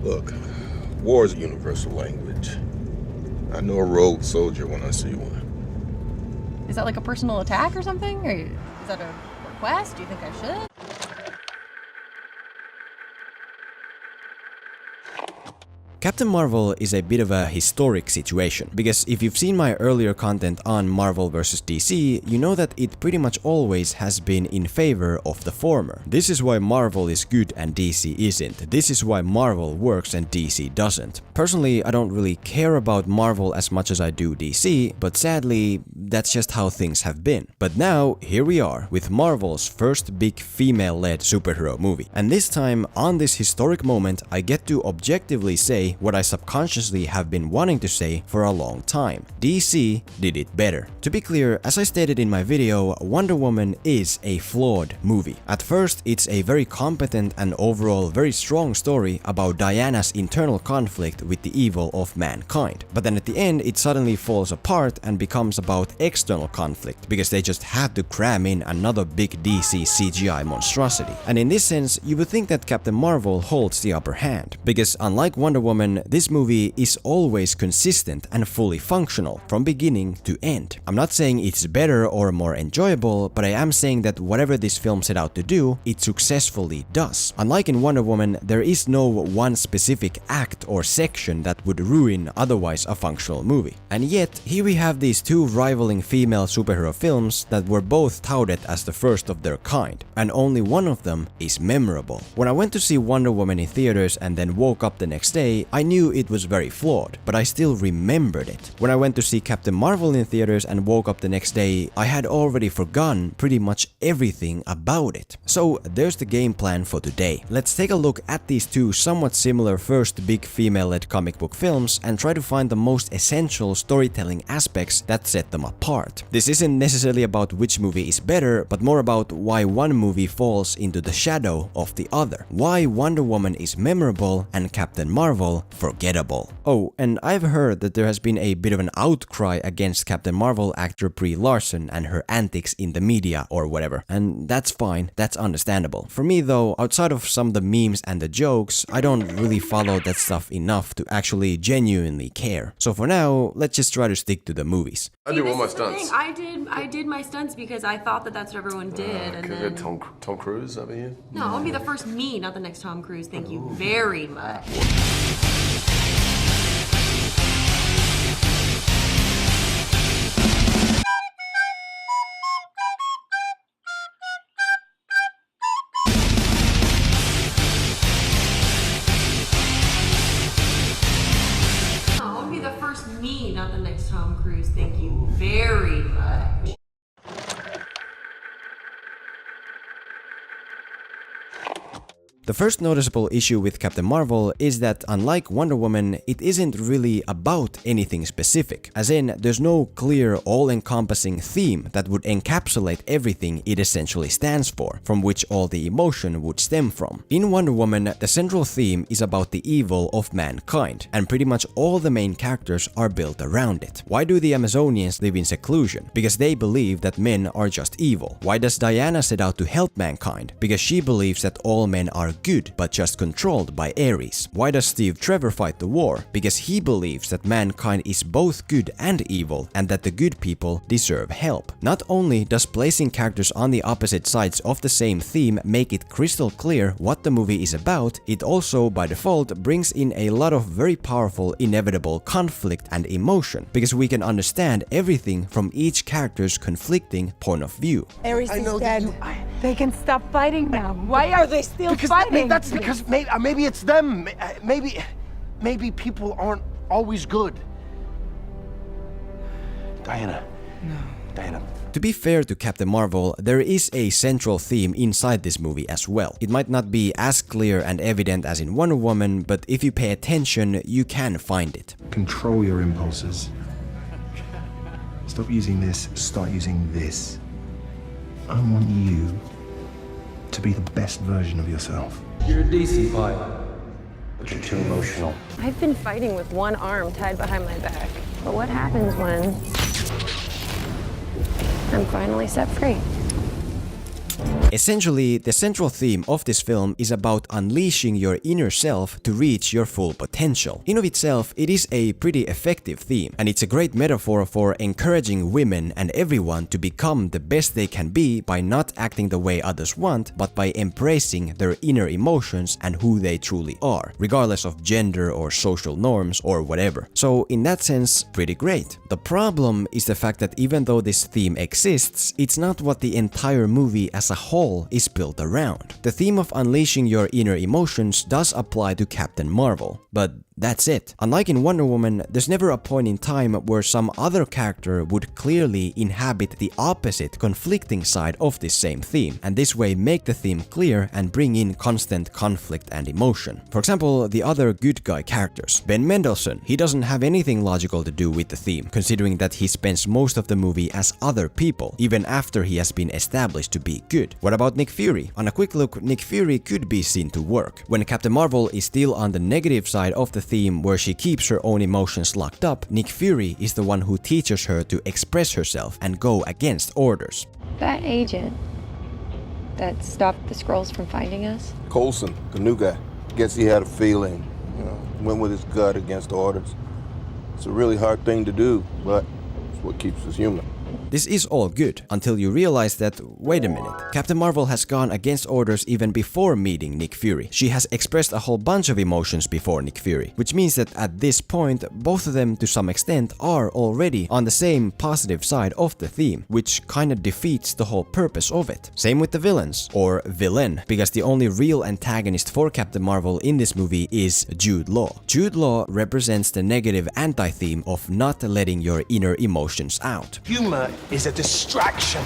Look, war is a universal language. I know a rogue soldier when I see one. Is that like a personal attack or something? Or is that a request? Do you think I should? Captain Marvel is a bit of a historic situation, because if you've seen my earlier content on Marvel vs DC, you know that it pretty much always has been in favor of the former. This is why Marvel is good and DC isn't. This is why Marvel works and DC doesn't. Personally, I don't really care about Marvel as much as I do DC, but sadly, that's just how things have been. But now, here we are, with Marvel's first big female-led superhero movie. And this time, on this historic moment, I get to objectively say what I subconsciously have been wanting to say for a long time. DC did it better. To be clear, as I stated in my video, Wonder Woman is a flawed movie. At first, it's a very competent and overall very strong story about Diana's internal conflict with the evil of mankind. But then at the end, it suddenly falls apart and becomes about external conflict, because they just had to cram in another big DC CGI monstrosity. And in this sense, you would think that Captain Marvel holds the upper hand, because unlike Wonder Woman, this movie is always consistent and fully functional from beginning to end. I'm not saying it's better or more enjoyable, but I am saying that whatever this film set out to do, it successfully does. Unlike in Wonder Woman, there is no one specific act or section that would ruin otherwise a functional movie. And yet, here we have these two rivaling female superhero films that were both touted as the first of their kind, and only one of them is memorable. When I went to see Wonder Woman in theaters and then woke up the next day, I knew it was very flawed, but I still remembered it. When I went to see Captain Marvel in theaters and woke up the next day, I had already forgotten pretty much everything about it. So there's the game plan for today. Let's take a look at these two somewhat similar first big female-led comic book films and try to find the most essential storytelling aspects that set them apart. This isn't necessarily about which movie is better, but more about why one movie falls into the shadow of the other. Why Wonder Woman is memorable and Captain Marvel forgettable. Oh, and I've heard that there has been a bit of an outcry against Captain Marvel actor Brie Larson and her antics in the media or whatever, and that's fine, that's understandable. For me though, outside of some of the memes and the jokes, I don't really follow that stuff enough to actually genuinely care. So for now, let's just try to stick to the movies. I do all my stunts. I did my stunts because I thought that that's what everyone did, and then Tom Cruise over here? no, I'll be the first me, not the next Tom Cruise. Thank you very much. I'll be the first me, not the next Tom Cruise. Thank you very much. The first noticeable issue with Captain Marvel is that unlike Wonder Woman, it isn't really about anything specific. As in, there's no clear all-encompassing theme that would encapsulate everything it essentially stands for, from which all the emotion would stem from. In Wonder Woman, the central theme is about the evil of mankind, and pretty much all the main characters are built around it. Why do the Amazonians live in seclusion? Because they believe that men are just evil. Why does Diana set out to help mankind? Because she believes that all men are good, but just controlled by Ares. Why does Steve Trevor fight the war? Because he believes that mankind is both good and evil, and that the good people deserve help. Not only does placing characters on the opposite sides of the same theme make it crystal clear what the movie is about, it also, by default, brings in a lot of very powerful, inevitable conflict and emotion, because we can understand everything from each character's conflicting point of view. Ares is dead. They can stop fighting now. Why are they still fighting? That's because maybe it's them. Maybe people aren't always good. Diana. No. Diana. To be fair to Captain Marvel, there is a central theme inside this movie as well. It might not be as clear and evident as in Wonder Woman, but if you pay attention, you can find it. Control your impulses. Stop using this, start using this. I want you to be the best version of yourself. You're a DC pilot, But you're too emotional. I've been fighting with one arm tied behind my back. But what happens when I'm finally set free? Essentially, the central theme of this film is about unleashing your inner self to reach your full potential. In of itself, it is a pretty effective theme, and it's a great metaphor for encouraging women and everyone to become the best they can be by not acting the way others want, but by embracing their inner emotions and who they truly are, regardless of gender or social norms or whatever. So in that sense, pretty great. The problem is the fact that even though this theme exists, it's not what the entire movie as a whole is built around. The theme of unleashing your inner emotions does apply to Captain Marvel, but that's it. Unlike in Wonder Woman, there's never a point in time where some other character would clearly inhabit the opposite, conflicting side of this same theme, and this way make the theme clear and bring in constant conflict and emotion. For example, the other good guy characters. Ben Mendelsohn, he doesn't have anything logical to do with the theme, considering that he spends most of the movie as other people, even after he has been established to be good. What about Nick Fury? On a quick look, Nick Fury could be seen to work. When Captain Marvel is still on the negative side of the theme where she keeps her own emotions locked up, Nick Fury is the one who teaches her to express herself and go against orders. That agent that stopped the Skrulls from finding us? Coulson, the new guy. Guess he had a feeling, went with his gut against orders. It's a really hard thing to do, but it's what keeps us human. This is all good, until you realize that, wait a minute, Captain Marvel has gone against orders even before meeting Nick Fury. She has expressed a whole bunch of emotions before Nick Fury, which means that at this point, both of them to some extent are already on the same positive side of the theme, which kinda defeats the whole purpose of it. Same with the villains, or villain, because the only real antagonist for Captain Marvel in this movie is Jude Law. Jude Law represents the negative anti-theme of not letting your inner emotions out. Humor is a distraction.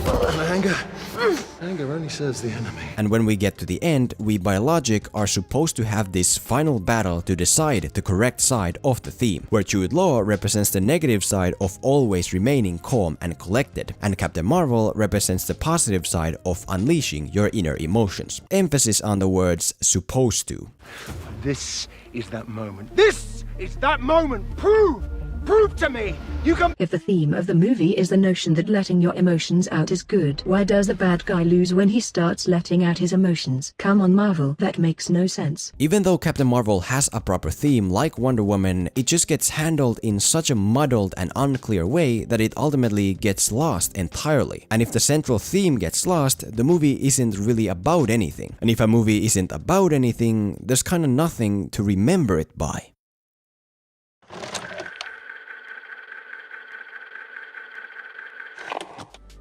And anger only serves the enemy. And when we get to the end, we by logic are supposed to have this final battle to decide the correct side of the theme, where Jude Law represents the negative side of always remaining calm and collected, and Captain Marvel represents the positive side of unleashing your inner emotions. Emphasis on the words supposed to. This is that moment. This is that moment. Prove to me you can. If the theme of the movie is the notion that letting your emotions out is good, why does the bad guy lose when he starts letting out his emotions? Come on, Marvel, that makes no sense. Even though Captain Marvel has a proper theme like Wonder Woman, it just gets handled in such a muddled and unclear way that it ultimately gets lost entirely. And if the central theme gets lost, the movie isn't really about anything. And if a movie isn't about anything, there's kinda nothing to remember it by.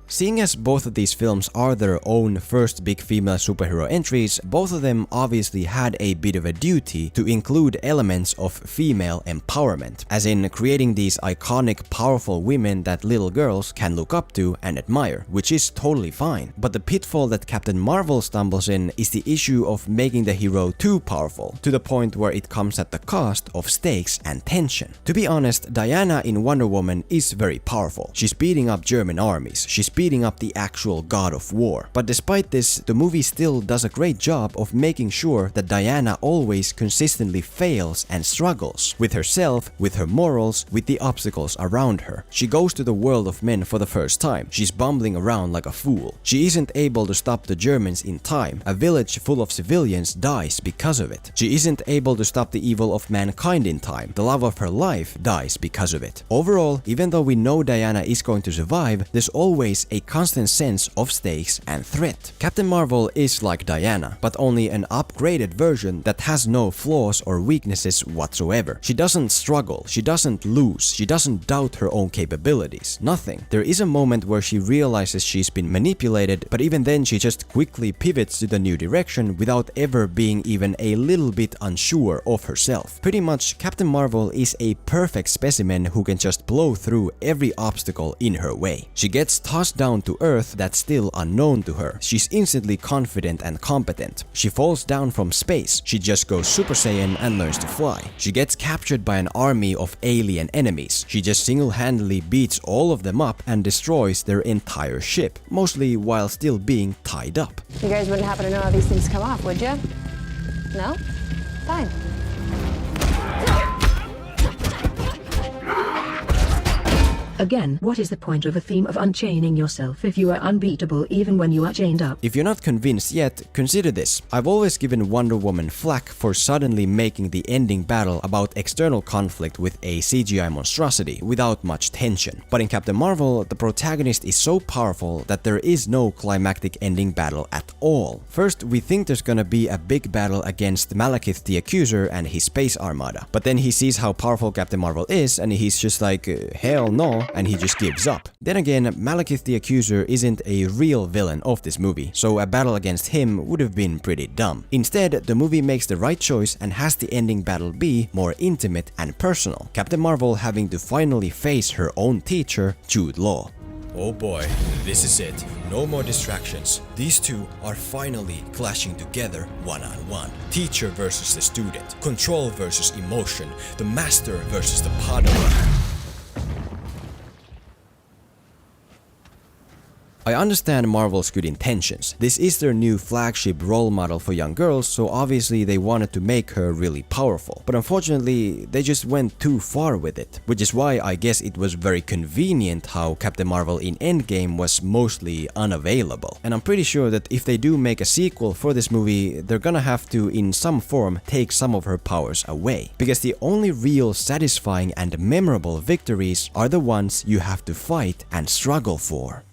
Seeing as both of these films are their own first big female superhero entries, both of them obviously had a bit of a duty to include elements of female empowerment, as in creating these iconic, powerful women that little girls can look up to and admire, which is totally fine. But the pitfall that Captain Marvel stumbles in is the issue of making the hero too powerful, to the point where it comes at the cost of stakes and tension. To be honest, Diana in Wonder Woman is very powerful. She's beating up German armies, she's beating up the actual god of war. But despite this, the movie still does a great job of making sure that Diana always consistently fails and struggles with herself, with her morals, with the obstacles around her. She goes to the world of men for the first time. She's bumbling around like a fool. She isn't able to stop the Germans in time. A village full of civilians dies because of it. She isn't able to stop the evil of mankind in time. The love of her life dies because of it. Overall, even though we know Diana is going to survive, there's always a constant sense of stakes and threat. Captain Marvel is like Diana, but only an upgraded version that has no flaws or weaknesses whatsoever. She doesn't struggle, she doesn't lose, she doesn't doubt her own capabilities, nothing. There is a moment where she realizes she's been manipulated, but even then she just quickly pivots to the new direction without ever being even a little bit unsure of herself. Pretty much, Captain Marvel is a perfect specimen who can just blow through every obstacle in her way. She gets tossed down to Earth that's still unknown to her. She's instantly confident and competent. She falls down from space. She just goes Super Saiyan and learns to fly. She gets captured by an army of alien enemies. She just single-handedly beats all of them up and destroys their entire ship, mostly while still being tied up. You guys wouldn't happen to know how these things come off, would you? No? Fine. Again, what is the point of a theme of unchaining yourself if you are unbeatable even when you are chained up? If you're not convinced yet, consider this. I've always given Wonder Woman flack for suddenly making the ending battle about external conflict with a CGI monstrosity without much tension. But in Captain Marvel, the protagonist is so powerful that there is no climactic ending battle at all. First, we think there's gonna be a big battle against Malekith the Accuser and his space armada. But then he sees how powerful Captain Marvel is and he's just like, hell no, and he just gives up. Then again, Malekith the Accuser isn't a real villain of this movie, so a battle against him would have been pretty dumb. Instead, the movie makes the right choice and has the ending battle be more intimate and personal. Captain Marvel having to finally face her own teacher, Jude Law. Oh boy, this is it. No more distractions. These two are finally clashing together one-on-one. Teacher versus the student. Control versus emotion. The master versus the Padawan. I understand Marvel's good intentions. This is their new flagship role model for young girls, so obviously they wanted to make her really powerful. But unfortunately, they just went too far with it. Which is why I guess it was very convenient how Captain Marvel in Endgame was mostly unavailable. And I'm pretty sure that if they do make a sequel for this movie, they're gonna have to, in some form, take some of her powers away. Because the only real satisfying and memorable victories are the ones you have to fight and struggle for.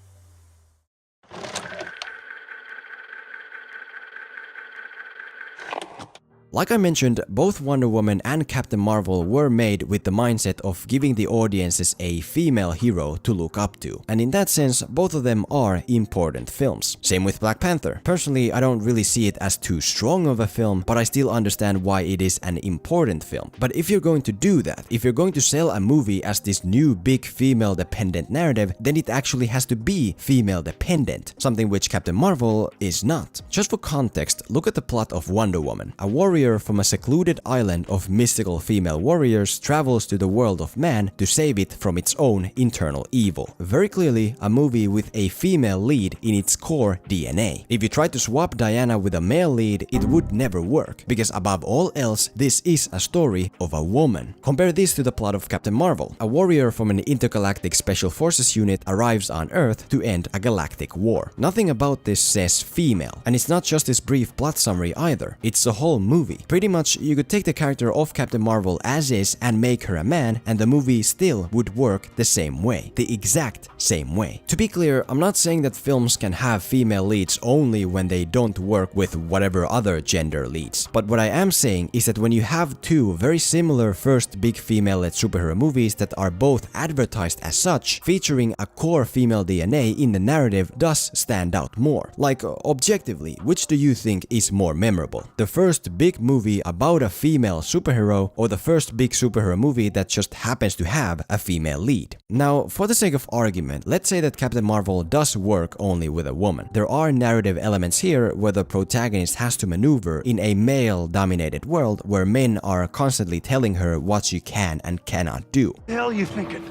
Like I mentioned, both Wonder Woman and Captain Marvel were made with the mindset of giving the audiences a female hero to look up to. And in that sense, both of them are important films. Same with Black Panther. Personally, I don't really see it as too strong of a film, but I still understand why it is an important film. But if you're going to do that, if you're going to sell a movie as this new big female-dependent narrative, then it actually has to be female-dependent, something which Captain Marvel is not. Just for context, look at the plot of Wonder Woman. A warrior from a secluded island of mystical female warriors travels to the world of man to save it from its own internal evil. Very clearly, a movie with a female lead in its core DNA. If you try to swap Diana with a male lead, it would never work, because above all else, this is a story of a woman. Compare this to the plot of Captain Marvel. A warrior from an intergalactic special forces unit arrives on Earth to end a galactic war. Nothing about this says female, and it's not just this brief plot summary either. It's the whole movie. Pretty much, you could take the character of Captain Marvel as is and make her a man, and the movie still would work the same way. The exact same way. To be clear, I'm not saying that films can have female leads only when they don't work with whatever other gender leads. But what I am saying is that when you have two very similar first big female-led superhero movies that are both advertised as such, featuring a core female DNA in the narrative does stand out more. Like, objectively, which do you think is more memorable? The first big movie about a female superhero, or the first big superhero movie that just happens to have a female lead? Now, for the sake of argument, let's say that Captain Marvel does work only with a woman. There are narrative elements here where the protagonist has to maneuver in a male-dominated world where men are constantly telling her what she can and cannot do. The hell are you thinking?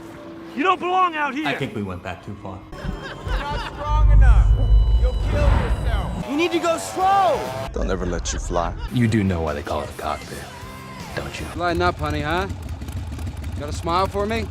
You don't belong out here! I think we went back too far. Not strong enough! You'll kill yourself! You need to go slow! They'll never let you fly. You do know why they call it a cockpit, don't you? Lighten up, honey, huh? Got a smile for me?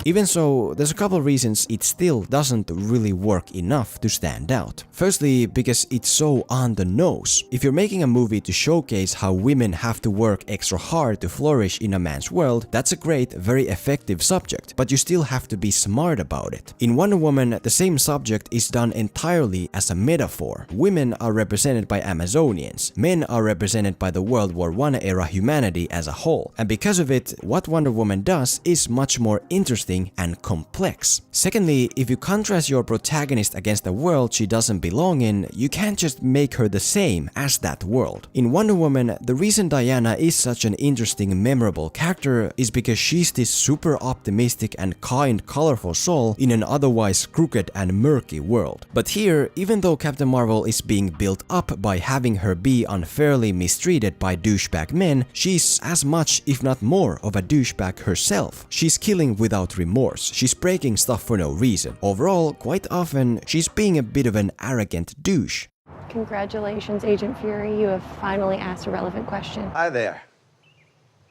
Even so, there's a couple reasons it still doesn't really work enough to stand out. Firstly, because it's so on the nose. If you're making a movie to showcase how women have to work extra hard to flourish in a man's world, that's a great, very effective subject, but you still have to be smart about it. In Wonder Woman, the same subject is done entirely as a metaphor. Women are represented by Amazonians, men are represented by the World War I era humanity as a whole, and because of it, what Wonder Woman does is much more interesting and complex. Secondly, if you contrast your protagonist against a world she doesn't belong in, you can't just make her the same as that world. In Wonder Woman, the reason Diana is such an interesting, memorable character is because she's this super optimistic and kind, colorful soul in an otherwise crooked and murky world. But here, even though Captain Marvel is being built up by having her be unfairly mistreated by douchebag men, she's as much, if not more, of a douchebag herself. She's killing without remorse. She's breaking stuff for no reason. Overall, quite often, she's being a bit of an arrogant douche. Congratulations, Agent Fury. You have finally asked a relevant question. Hi there.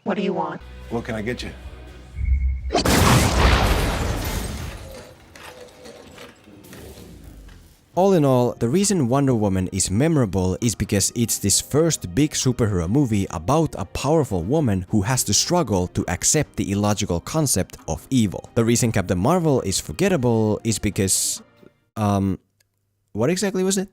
What do you want? What can I get you? All in all, the reason Wonder Woman is memorable is because it's this first big superhero movie about a powerful woman who has to struggle to accept the illogical concept of evil. The reason Captain Marvel is forgettable is because... what exactly was it?